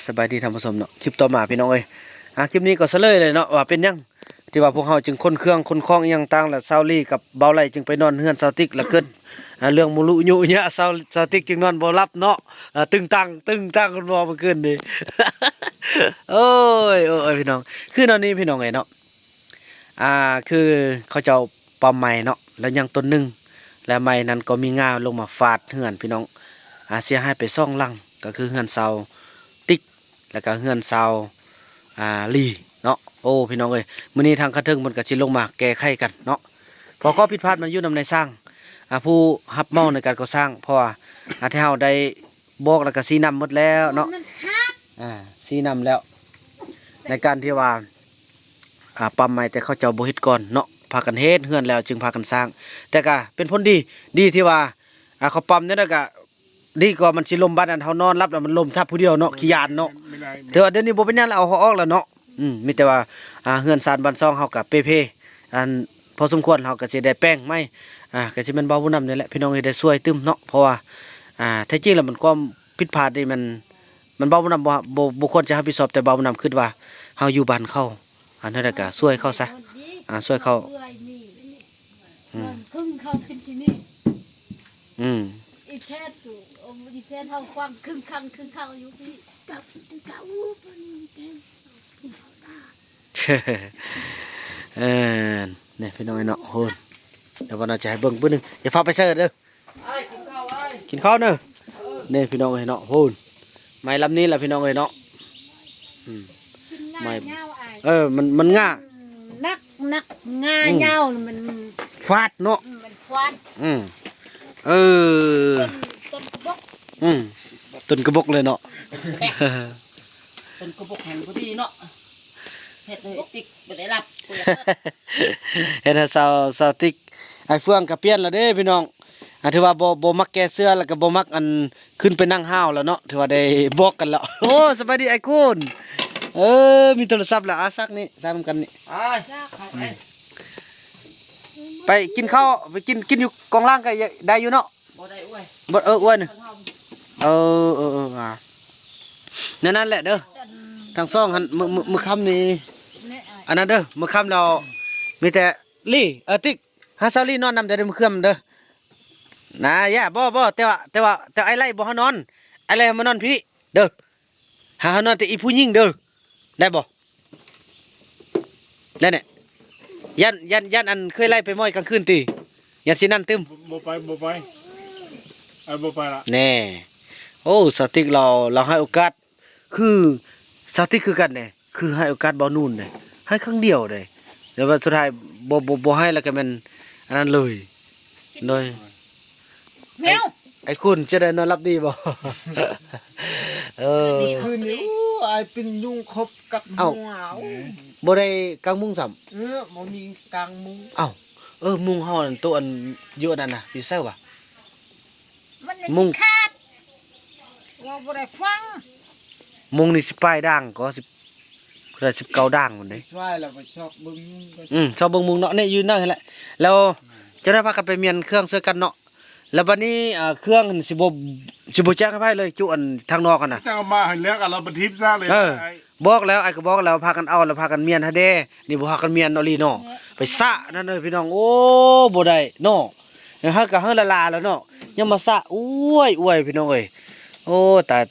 สบายดีท่านผู้ชมเนาะคลิปต่อมาพี่น้องเอ้ยคลิปนี้ก็เฉลยเลยเนาะว่าเป็นยังที่ว่าพวกเขาจึงคนเครื่องคนคล้องอหยังต่างและซาวลี่กับเบาไหลจึงไปนอนเฮือนซาวติกแล้วเกิดเรื่องมุลุยุเนี่ยซาวติกจึงนอนบ่หลับเนาะตึงตังคนรอเมื่อคืนนี่ โอ้ยพี่น้องคือนอนนี้พี่น้องเอ้ยเนาะคือเขาเจ้าปอมใหม่เนาะแล้วยังต้นหนึงและไม้นั้นก็มีง่าลงมาฟาดเฮือนพี่น้องเสียหายไป2 หลังก็คือเฮือนซาวติกแล้วก็เฮือนซาวลีเนาะโอ้พี่น้องเอ้ยมื้อนี้ทางกระเทิงมันก็สิลงมาแก้ไขกันเนาะพอข้อผิดพลาดมันอยู่นำในสร้างผู้รับเหมาในการก่อสร้างเพราะว่าที่เฮาได้บอกแล้วก็ซีนำหมดแล้วเนาะซีนำแล้วในการที่ว่าปั๊มใหม่แต่เขาเจ้าบ่เฮ็ดก่อนเนาะพากันเฮ็ดเฮือนแล้วจึงพากันสร้าง แต่ก็เป็นผลดีที่ว่าเขาปั๊มเนี่ยนะก็ดีกว่ามันสิลมบ้านอันเฮานอนรับแล้วมันลมทับผู้เดียวเนาะขี้ยานเนาะแต่ว่าเดี๋ยวนี้บ่เป็นหยังแล้วเอาเขาออกแล้วเนาะมีแต่ว่าเฮือนซานบ้านซองเฮาก็เปอันพอสมควรเฮาก็สิได้แป้งไหมก็สิแม่นเบาผู้นำนี่แหละพี่น้องเอ้ยได้ช่วยตึมเนาะเพราะว่าแท้จริงแล้วมันความผิดพลาดนี่มันเบาผู้นำบ่ควรจะรับผิดชอบแต่เบาผู้นำคิดว่าเฮาอยู่บ้านเขาอันนั้นก็ช่วยเขาซะช่วยเขาครึ่งเขาขึ้นที่นี่อีแพทย์ตู่อีแพทย์เท่าความครึ่งข้างอยู่ที่กับเนี่ยพี่น้องเนาะโหเดี๋ยววันเราจะให้เบิ่งปื้นนึงอย่าฟ้าไปเสิร์ฟเด้อกินข้าวเด้อเนี่ยพี่น้องเนาะโหไม้ลำนี้แหละพี่น้องเนาะไม้มันง่านักง่าเงามันฟาดเนาะมันฟาดต้นกระบอกต้นกระบอกเลยเนาะต้นกระบอกแห่งพอดีเนาะเฮ็ดเลยติ๊กบ่ได้รับเฮ็ดให้สาวติ๊กไอ้เฟืองก็เปลี่ยนแล้วเด้พี่น้องถือว่าบ่มักแก้เสื้อแล้วก็บ่มักอันขึ้นไปนั่งห้าวแล้วเนาะถือว่าได้บอกกันแล้วโอ้สบายดีไอ้คุณมีโทรศัพท์แล้วซักนี่ซักกันนี่ไปกินข้าวไปกินอยู่กองล่างก็ได้อยู่เนาะบ่ได้อ้วยบ่อ้วนนั่นแหละเด้อทางซ่องหันมือค่ำนี่อันนั้นเด้อมือค่ำเรามีแต่ลี่ติ๊กฮาซาลี่นอนนำแต่มือค่ำเด้อนะย่าบ่แต่ไอ้ไล่บ่เฮานอนไอ้ไล่มานอนพี่เด้อหาเฮานอนแต่อีผู้หญิงเด้อได้บ่ได้เนี่ยยันอันเคยไล่ไปม้อยกลางคืนตียันสินั่นตึมบ่ไปบ่ไปละแน่โอ้สติ๊กเราให้โอกาสคือสติ๊กคือกันเนี่ยคือให้โอกาสบ่นู่นเนี่ยให้ครั้งเดียวเลยเดี๋ยวสุดท้ายบ่ให้แล้วก็มันอันนั้นเลยโดยแมวไอ้คุณจะได้นอนรับดีบ่คืนนี้ไอ้เป็นยุงครบกับหมูบ่ได้กางมุ้งซ้ํบ่มีกางมุ้งมุ้งเฮานั่นตัวอันอยู่นั่นน่ะอยู่เซาว่ะมุ้งขาดว่าบ่ได้ฟังมุ้งนี่สิป้ายด่างก็19ด่างพุ่นเด้ช่วยแล้วไปชอบเบิ่งชอบเบิ่งมุ้งเนาะนี่ยืนนั่นแหละแล้วจะได้พากันไปเมียนเครื่องช่วยกันเนาะแล้วบัดนี้เครื่องสิบ่แจ้งให้เลยจุอันทางนอกกันน่ะจะเอามาให้แล้วกันเราบันทิพย์ซะเลยบอกแล้วไอ้ก็บอกแล้วพากันเอาแล้วพากันเมียนฮะเด้นี่บ่พากันเมียนเนาะลีเนาะไปสะนั่นเด้อพี่น้องโอ้บ่ได้เนาะเฮาก็เฮาละลาแล้วเนาะยังมาสะอวยพี่น้องเอ้ยโอ้ตาย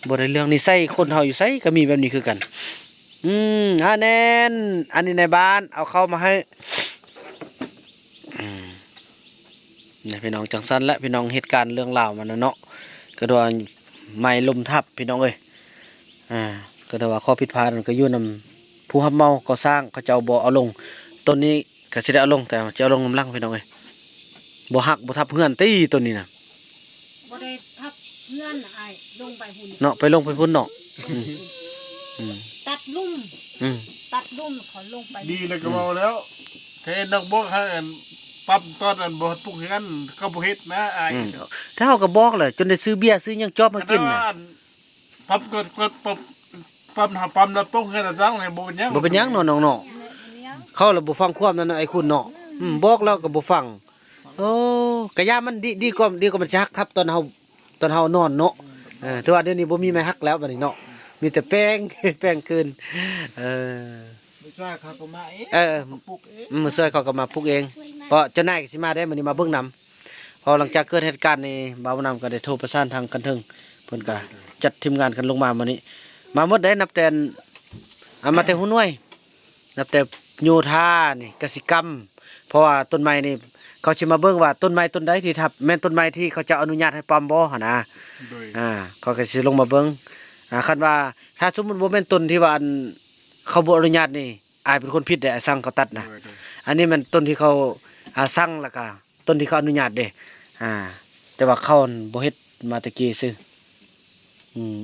บ่ได้เรื่องนี้ใส่คนเฮาอยู่ไสก็มีแบบนี้คือกันแน่นอันนี้ในบ้านเอาเข้ามาให้เนี่ยพี่น้องจังซั่นและพี่น้องเหตุการณ์เรื่องราวมันเนาะก็โดนไม้ลมทับพี่น้องเอ้ยก็ได้ว่าข้อผิดพลาดก็อยู่นำผู้รับเหมาก่อสร้างเขาเจ้าบ่เอาลงต้นนี้ก็สิได้เอาลงแต่จะเอาลงน้ำลังพี่น้องเอ้ยบ่หักบ่ทับเฮือนตีต้นนี้น่ะบ่ได้ทับเฮือนอ้ายลงไปหุ่นเนาะไปลงไปพุ่นเนาะตัดลุ่มเขาลงไปดีเลยก็เว้าแล้วเทนักบอกให้ปั๊บตอนอันบ่ปลุกให้กันก็บ่เฮ็ดนะอ้ายถ้าเฮาก็บอกแหละจนได้ซื้อเบียร์ซื้อหยังจอบมากินน่ะปั๊บก็ปั๊บหาปั๊มแล้วปลุกให้ตั้งให้บ่เป็นหยังบ่เป็นหยังเนาะน้องๆเขาแล้วบ่ฟังความนั่นไอ้คุณเนาะบอกแล้วก็บ่ฟังโอ้กะยามันดีกว่ามันสิฮักทับตอนเฮานอนเนาะ แต่ว่าเดี๋ยวนี้บ่มีไม้ฮักแล้วบัดนี้เนาะมีแต่แป้ง แป้งคืนเออ ไม่ใช่เขาก็มาเอง เออ ปลูกเอง มื้อช่วยเขาก็มาปลูกเองเพราะเจ้านายก็สิมาได้มื้อนี้มาเบิ่งนำพอหลังจากเกิดเหตุการณ์นี้บ่าวนำก็ได้โทรประสานทางกันเทิงเพิ่นก็จัดทีมงานกันลงมามื้อนี้มาหมดได้นับแต่มาแต่หูหน่วยนับแต่โยธานี่กสิกรรม เพราะว่าต้นไม้นี่เขาสิมาเบิ่งว่าต้นไม้ต้นใดที่ทับแม่นต้นไม้ที่เขาจะอนุญาตให้ปลอมบ่หั่นนะ โดย เขาก็สิลงมาเบิ่งคันว่าถ้าสมมุติบ่แม่นต้นที่ว่าอันเขาบ่อนุญาตนี่อายเป็นคนผิดเด้ไอ้สั่งเขาตัดนะ โดย อันนี้มันต้นที่เขาสั่งแล้วก็ต้นที่เขาอนุญาตเด้แต่ว่าเขาบ่เฮ็ดมาตะกี้ซื่อ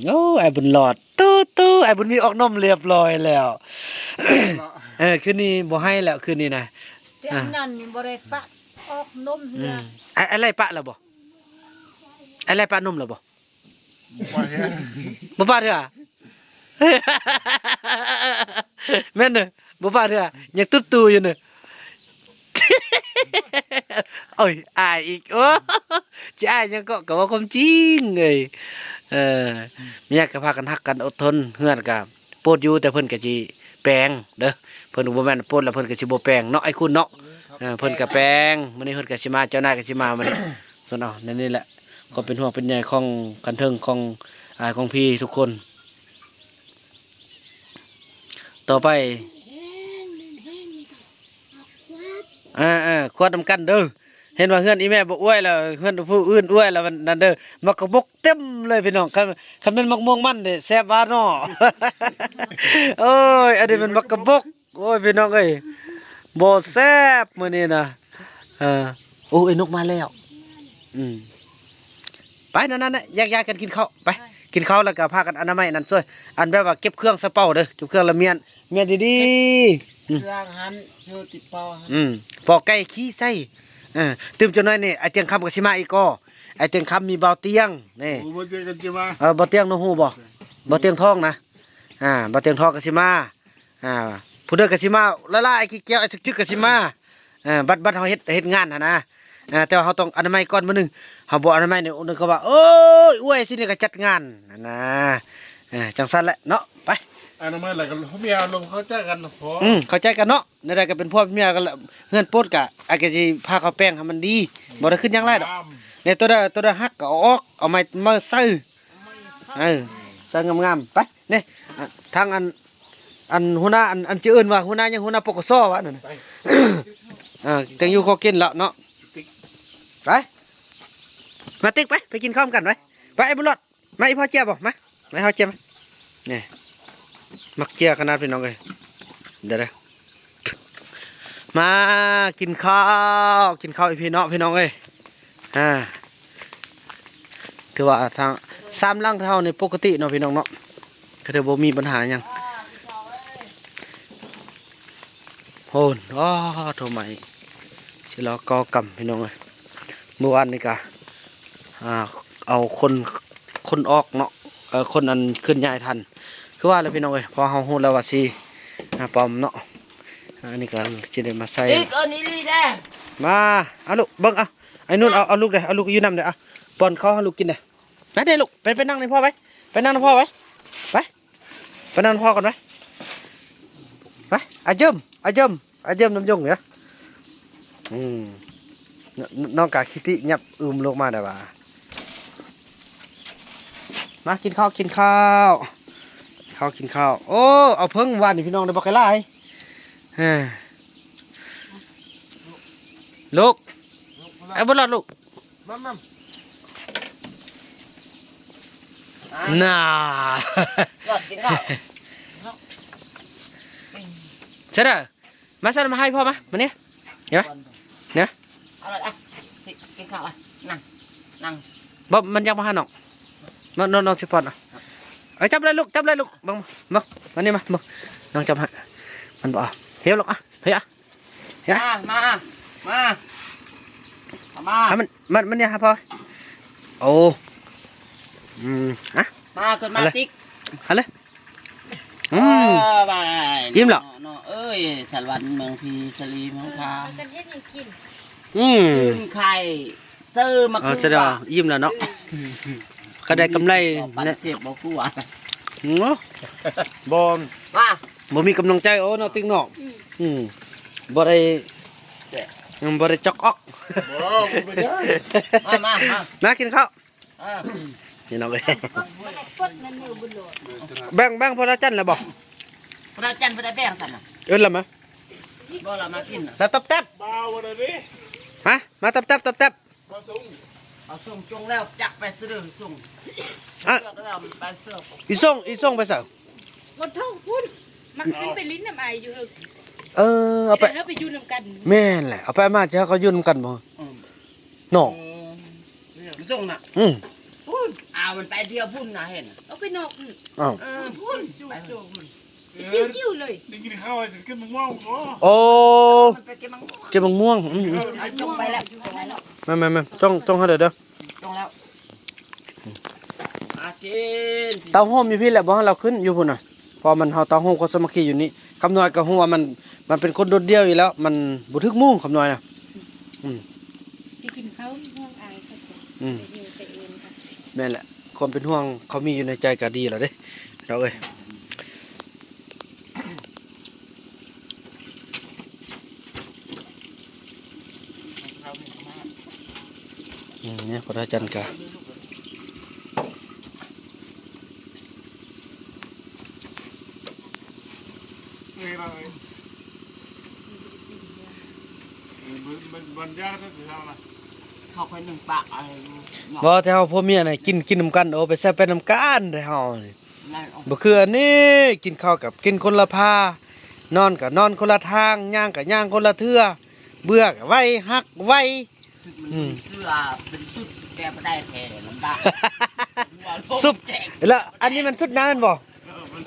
โอ้ไอ้บุญหลอดตู้ไอ้บุญมีออกนมเรียบร้อยแล้ว คืนนี้บ่ให้แล้วคืนนี้นะ แต่อันนั้นนี่บ่ได้ปะออกนมเหือ อะไรปะแล้วบ่อะไรปะนมแล้วบ่ ว่าเฮ็ด บ่ปะเด้อ แม่นเด้อบ่ปะเด้อยังตุ๊อยู่เด้อ โอ้ยอายอีกโอ้จะอายยังก็ว่าความจริงเอ้ยมีอยากก็พากันฮักกันอดทนเฮือนก็โปรดอยู่แต่เพิ่นก็สิแปลงเด้อเพิ่นบ่แม่นโปรดแล้วเพิ่นก็สิบ่แปลงเนาะไอ้คุณเนาะเพิ่นก็แปลงมื้อนี้เพิ่นก็สิมาเจ้านายก็สิมามื้อนี้ ส่วนเอานั่นนี่แหละก็เป็นห่วงเป็นใยของกันเทิงของของพี่ทุกคน ต่อไปควดนำกันเด้อเห็นว่าเฮือนอีแม่บ่อ้วยแล้วเฮือนผู้อื่นอ้วยแล้วมันนั่นเด้อมักกะบกเต็มเลยพี่น้องคันแม่นมักม่วงมันนี่แซ่บหวานเนาะ โอ้ยอันนี้มันมักกะบกโอ้ยพี่น้องเอ้ยบ่แซ่บมื้อนี้นะโอ้ยนกมาแล้วไปนั่นๆแยกๆกันกินข้าวไปกินข้าวแล้วก็พากันอนามัยนั่นช่วยอันแบบว่าเก็บเครื่องสะเป้าเด้อเก็บเครื่องละเมียนดี ร่างหันเชื่อติดเป้าหัน พอไก่ขี้ใส่ตื่มจนน้อยนี่ไอเตียงคำกับสิมาอีกก็ไอเตียงคำมีเบาเตียงนี่ โอ้บ่เจอกันจิมา เบาเตียงน้องฮู้บ่เบาเตียงทองนะเบาเตียงทองกับสิมาผู้เด้อกับสิมาละลายไอ้ขี้แก้วไอ้ซึกๆกับสิมาบัดเฮาเฮ็ดงานหั่นนะแต่ว่าเฮาต้องอนามัยก่อนมื้อนึงเฮาบ่อนามัยนี่นึงก็ว่าโอ้ยอ้วยสินี่ก็จัดงานนั่นนะจังซั่นแหละเนาะไป อันนั้นมันอะไรกันเมียลงเขาแจ้กันพอ เข้าใจกันเนาะในใดก็เป็นพ่อเป็นเมียกันแหละเฮือนโปดกะอาจจะสิพาเขาแป้งให้มันดีบ่ได้ขึ้นหยังไรดอกเนี่ยตัวใดฮักก็เอาออกเอาไม้มาใส่ใส่งามๆไปนี่ทางอันหัวหน้าอันชื่ออื่นว่าหัวหน้ายังหัวหน้าปกสวะนั่นน่ะ แต่งอยู่ขอกินแล้วเนาะไปมาติ๊กไปกินข้าวกันไปไอ้บุญรอดมาอีพ่อเจี๊ยบบ่มาพ่อเจี๊ยบนี่มักเจียขนาดพี่น้องเลยเดี๋ยวมากินข้าวอีพี่น้องเลยถือว่าทาง3ลังเท่าในปกติเนาะพี่น้องเนาะก็ถือบ่มีปัญหาหยังโหนโทรใหม่สิรอกอกำพี่น้องเลยเมื่อวานนี่ก็เอาคนออกเนาะคนอันขึ้นย้ายทันคือว่าแล้วพี่น้องเอ้ยพอเฮาฮู้แล้วว่าสิปอมเนาะอันนี้ก็สิได้มาใส่ ติ๊กอันนี้ลีได้ มาเอาลูกเบิ่งเอาไอ้นู่นเอาลูกเด้เอาลูกอยู่นำเด้เอาป้อนข้าวให้ลูกกินเด้ไปเด้ลูกไปนั่งในพ่อไปนั่งในพ่อไปนั่งในพ่อก่อนไปอาเจิมน้ำยงเหรอน้องกะคิติยับลงมาได้ว่ามากินข้าวกินข้าวโอ้เอาเพิ่งวานนี่พี่น้องได้บอกให้ไล่ลูกไอ้บุญรอดลูก มั่ม น่า ยอดกินข้าว ใช่เด้อมาสั่นมาให้พ่อมาเนี่ยเห็นไหมเนี่ย เอาละกินข้าวอ่ะนั่ง บ่มันยังมาหาน้องมาน้องสิพอดจับเลยลูกบังมานี่มาน้องจับให้มันบ่เฮียลูกเฮีย มามันเนี่ยครับพ่อโอ้มาขึ้นมาติ๊ก เอาเลย บาย ยิ้มเหรอ เอ้ยสารวันเมืองพีสลีมังคา กันเฮ็ดหยังกิน ตื่นไข่ซื้อมา จะได้ยิ้มแล้วเนาะ ก็ได้กำไร ปัน เนี่ย เจ็บบ่กลัว เนาะบ่ ว่า บ่มีกำลังใจโอ้เนาะติ๊กเนาะบ่ได้บ่ได้จอกออก บ่บ่ได้ มา มากินข้าว อ่า นี่น้องเอ้ย ก็ให้กดนั่นอยู่บนโหลด แบ่งพอละจันแล้วบ่ พระจันทร์บ่ได้แบ่งสั่นน่ะ เอิ้นละมา บ่ล่ะมากินน่ะ แล้วตับ บ่าวบ่ได้ดิ ฮะมาตับ มาส่ง เอาส่งจงแล้วจักไปซื้อส่ง อ่ะ เลือกแล้วไปซื้อ อีส่งไปซะ บ่เท่าพุ่น มักขึ้นไปลิ้นน้ำไอายอยู่เออ เอาไป เดี๋ยวเราไปอยู่น้ำกัน แม่นแหละเอาไปมาจะเขายุ่นำกันบ่เนาะ ส่งน่ะ อืม พุ่นเอามันไปเที่ยวพุ่นน่ะเห็น เอาไปนอกพุ่น อ้าว พุ่นไปพุ่น จิ้วๆเลย ได้กินข้าวจะขึ้นมึงมองบ่ โอ้ มันไปเก็บมังม่วง เก็บมะม่วงเอาจงไปแล้วจงไปแล้ว มาต้องหาเด้อ จงแล้วมากิน เตาโฮมอยู่พี่แหละบ่ให้เราขึ้นอยู่พุ่นน่ะพอมันเฮาเตาโฮมคนสามัคคีอยู่นี่คำน้อยก็ฮู้ว่ามันเป็นคนโดดเดี่ยวอยู่แล้ว มันบ่ถึกมุ่งคำน้อยน่ะ ที่กินเขาห่วงอายเขาจะ อืม ไปเองไปเองค่ะ แม่นแหละความเป็นห่วงเขามีอยู่ในใจก็ดีแล้วเด้เราเอ้ยเนี่ยพระอาจารย์ก็ นี่ล่ะมันบรรยากาศที่เฮาล่ะ เขาค่อยหนึ่งปากอะไรอยู่เนาะ บ่แต่เฮาพ่อเมียน่ะกินนำกันโอ้ไปแซ่บไปนำกันได้เฮานี่ นั่นเอา บ่คืออันนี้กินข้าวกับกินคนละพานอนก็นอนคนละทางย่างก็ย่างคนละเทื่อเบื่อก็ไว้ฮักไว้ มันมีเสื้อเป็นชุดแกไม่ได้แท้ลำบาก ซุปแล้วอันนี้มันสุดนานบ่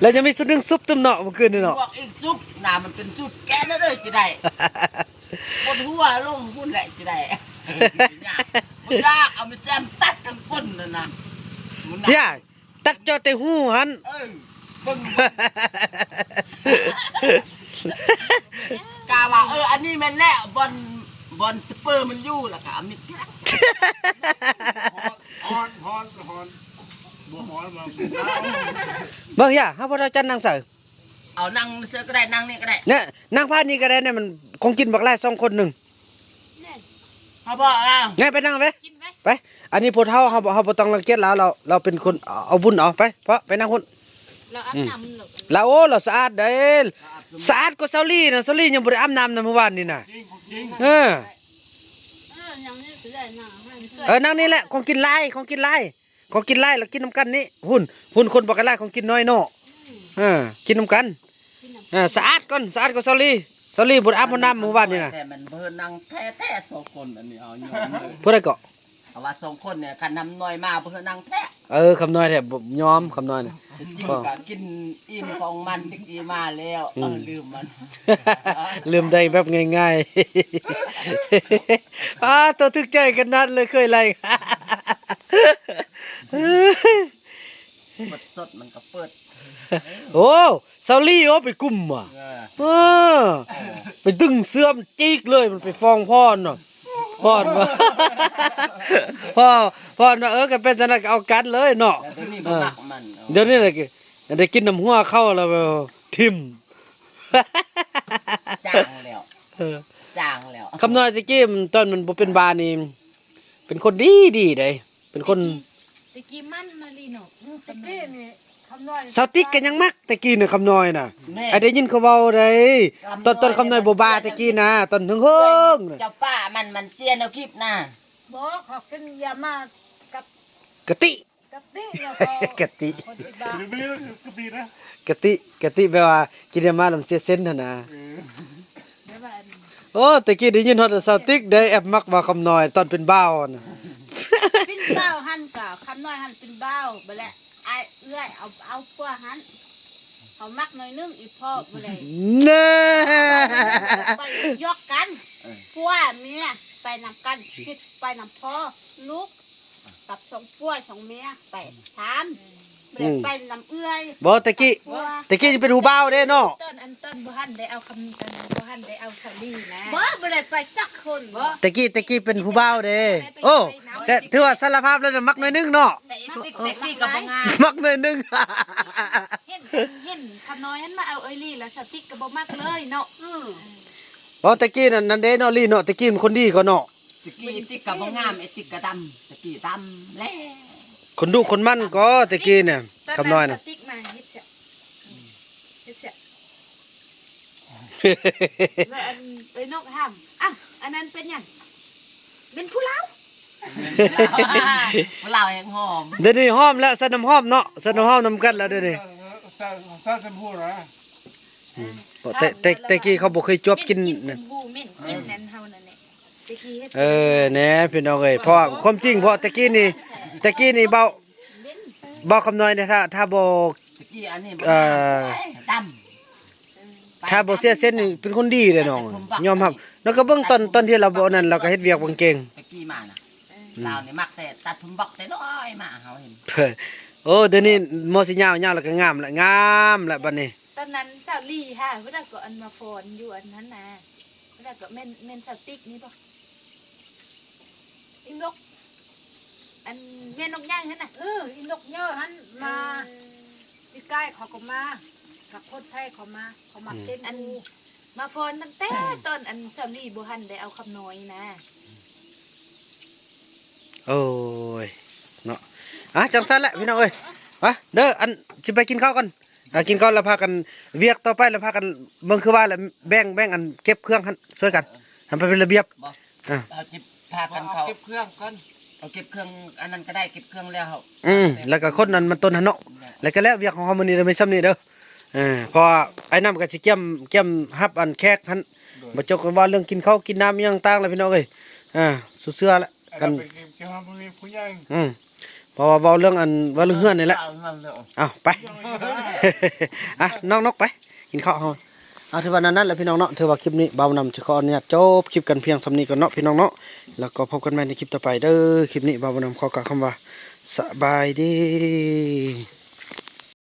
แล้วยังมีสุดหนึงซุปตึมเนาะเมื่อคืนนี่ พ เนาะ วกอีกซุปน่ะมันเป็นชุดแกนั่นเลยจะได้บนหัวลงพุ่นแหละจะได้มันยากเอาไปแซมตัดกันปุ่นนั่นนะมัน เนี่ยตัดเจอแต่หูหัน เบิ่งกาว่าอันนี้มันแหละบอลสเปอร์มันอยู่ล่ะค่ะมิดแค่ ฮอนบ่ฮอนมา เบิ่งอย่าเฮาบ่ได้จันนางเสือ เอานั่งเสื้อก็ได้นั่งนี่ก็ได้ เนี่ยนางพานี่ก็ได้เนี่ยมันคงกินบักแล2คนหนึง เขาบอกอ่ะ ไงไปนั่งไป กินไหม ไป อันนี้พวกเฮาบ่ต้องรังเกียจแล้วเราเป็นคนเอาบุญเอาไปเพราะไปนั่งคน เราอาบน้ำหรอก เราโอ้เราสะอาดเด้สะอาดกว่าเซาลี่นะเซาลี่ยังบ่ได้อาบน้ำนะเมื่อวานนี่น่ะ จริงของจริง เออ ยังนี่สิได้น่ะให้สวย นั่งนี่แหละของกินหลายของกินหลายแล้วกินน้ำกันนี่หุ่นคนบ่กันหลายของกินน้อยเนาะกินน้ำกันสะอาดก่อนสะอาดกว่าเซาลี่บ่ได้อาบน้ำเมื่อวานนี่น่ะ แต่มันเพิ่นนั่งแท้ๆสองคนอันนี้เอายอมเลย ผู้ใดก็ เอาว่าสองคนเนี่ยคันนำน้อยมาเพิ่นนั่งแท้ คำน้อยแท้บ่ยอมคำน้อยน่ะ จริงๆก็กินอิ่มของมันติ๊กอีมาแล้วลืมมัน ลืมได้แบบง่ายๆ ตัวถึกใจกันนัดเลยเคยไล่ บดสดมันก็เปิด โอ้เซาลี่โอ้ไปกุมอ่ะ เออ ไปดึงเสื้อมนจีกเลยมันไปฟ้องพ่อเนาะพ่อว่า พ่อเนาะกันเป็นจังได๋ก็เอากันเลยเนาะ แต่เดี๋ยวนี้มันหนักมัน เดี๋ยวนี้น่ะได้กินน้ำหัวเข้าแล้วทิ่ม จ้างแล้ว เออ จ้างแล้ว คำน้อยตะกี้มันตอนมันบ่เป็นบานี่เป็นคนดีเด้เป็นคน ตะกี้มันมาลีเนาะ ตะกี้นี่คำน้อย สาวติ๊กกันยังมักตะกี้น่ะคำน้อยน่ะ แม่ ไอ้ได้ยินเขาเว้าได้ต้นคำน้อยบ่บาตะกี้นะต้นเฮิงๆน่ะ เจ้าป้ามันเสียแนวคลิปนะ บ่เขากินยามากับ กะติ กะติแล้วก็ กะติ คนที่บ้า เดี๋ยวนี้ก็ปีนะ กะติแปลว่ากินยามาแล้วมันเสียเส้นหั่นน่ะ เดี๋ยวว่า โอ้ตะกี้ได้ยินฮอดสาวติ๊กได้แอบมักว่าคำน้อยตอนเป็นบ่าวน่ะ เป็นเบ้าหันกับคำน้อยหันเป็นเบ้าบ่แหละไอ้เอื้อยเอาปัวหันเขามักหน่อยนึงอีพ่อบ่เลย แน่ ไปยกกันปัวเมียไปนำกันคิดไปนำพ่อลูกกับสองปัวสองเมียไปถาม บ่ได้ไปน้ำเอื้อย บ่ตะกี้ยังเป็นหูเบาเด้เนาะ ต้นบ่ทันได้เอาคำบ่ทันได้เอาสาลีนะ บ่ได้ไปจักคนบ่ ตะกี้เป็นหูเบาเด้โอ้แต่ถือว่าสารภาพแล้วน่ะมักหน่อยนึงเนาะ แต่อีติ๊กแต่กี้กับบ่งาม มักหน่อยนึง เห็นคำน้อยหันมาเอาเอ้ยลี่แล้วสติกก็บ่มักเลยเนาะ บ่ตะกี้นั่นเด้เนาะลี่เนาะตะกี้มันคนดีก็เนาะ ตะกี้อีติ๊กกับบ่งามไอ้ติ๊กกับดำตะกี้ดำแล้ว คนดุคนมั่นก็ตะกี้เนี่ยคำน้อยน่ะ สติกมาเฮ็ดเสียเฮ็ดเสียแล้วอันเอ้ยนกห้ามอ่ะอันนั้นเป็นหยังเป็นผู้เล่า เราแห้งหอม เดี๋ยวนี้หอมแล้วใส่น้ำหอมเนาะใส่น้ำหอมนำกันแล้วเดี๋ยวนี้ ซาสมพูนะ บ่แต่กี้เขาบ่เคยจวบกิน เหม็ น่ะ นบูเหม็นกินนั่นเฮานั่นแหละตะกี้เฮ็ด แหน่พี่น้องเอ้ยเพราะว่าความจริงเพราะตะกี้นี่เบาคำน้อยเนี่ยถ้าบ่ ตะกี้อันนี้ ดำ ถ้าบ่เสียเส้นนี่เป็นคนดีเด้น้องยอมรับแล้วก็เบิ่งตอนที่เราบ่นั่นเราก็เฮ็ดเวียกบ่เก่ง ตะกี้มาน่ะเราเนี่ยมักแต่ตัดผมบอกแต่น้อยมาเฮาเห็น โอ้เดี๋ยวนี้มอสิยาวแล้วก็งามแล้วบัดนี้ ตอนนั้นสาวลี่ฮะเวลาก็อันมาฟอนอยู่อันนั้นน่ะเวลาก็แม่นสติกนี่ป่ะอีนกอันแม่นกย่างหั่นน่ะ อีนกเยอะหันมาพี่ใกล้เขาก็มากับคนไทยเขามาเขามาเต้น อันมาฟอนตั้งแต่ตอนอันสาวลี่บ่ทันได้เอาคำน้อยนะ โอ้ยเนาะจังซั่นแหละพี่น้องเอ้ยไปเด้ออันสิไปกินข้าวกันกินข้าวแล้วพากันเวียกต่อไปแล้วพากันเบิ่งคือว่าแล้วแบ่งอันเก็บเครื่องหั่นช่วยกันทำไปเป็นระเบียบ บ่ อ่า เอาจิบพากัน เอา เขา เก็บเครื่องก่อน เอาเก็บเครื่องอันนั้นก็ได้เก็บเครื่องแล้วเขา แล้วก็คนนั้นมันต้นหันเนาะแล้วก็แล้วเวียกของเฮามื้อนี้เราไม่ซ้ำนี่เด้อเพราะว่าไอ้น้ำก็สิเกี่ยมรับอันแขกหั่นบ่จกกันว่าเรื่องกินข้าวกินน้ำอิหยังต่างแล้วพี่น้องเอ้ยสู้เสื้อละ กั กัน น ไปเกี่ยวกับผู้ใหญ่ เพราะว่าเว้าเรื่องเรื่องเฮือนนี่แหละ เอานั่นแล้ว เอาไป น้องนกไปกินข้าวเฮาถือว่านั้นแหละพี่น้องเนาะถือว่าคลิปนี้เบานำจะขออนุญาตจบคลิปกันเพียงสำนี้ก่อนเนาะพี่น้องเนาะแล้วก็พบกันใหม่ในคลิปต่อไปเด้อคลิปนี้เบานำขอกล่าวคำว่าสบายดี